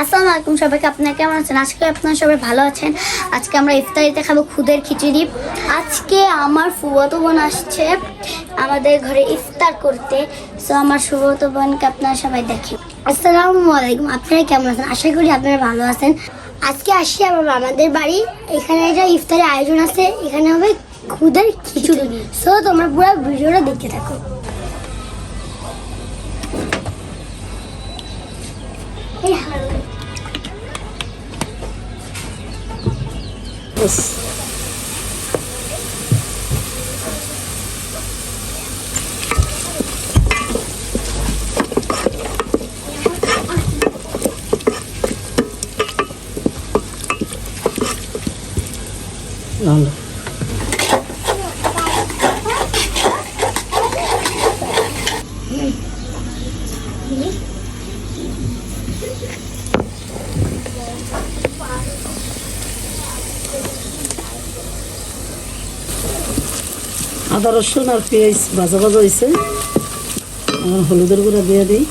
আসসালামু আলাইকুম সবাইকে, আপনারা কেমন আছেন? আজকে আপনারা সবাই ভালো আছেন। আজকে আমরা ইফতারিতে খাবো খুদের খিচুড়ি। আজকে আমার ফুফাতো বোন আসছে আমাদের ঘরে ইফতার করতে। সো আমার ফুফাতো বোনকে আপনারা সবাই দেখেন। আসসালামু আলাইকুম, আপনারা কেমন আছেন? আশা করি আপনারা ভালো আছেন। আজকে আসি আমার আমাদের বাড়ি, এখানে একটা ইফতারের আয়োজন আছে, এখানে হবে খুদের খিচুড়ি। সো তোমরা পুরো ভিডিওটা দেখতে থাকো। আদা রসুন আর পেঁয়াজ ভাজা ভাজা হয়েছে। হলুদের গুঁড়া দিয়ে দিই।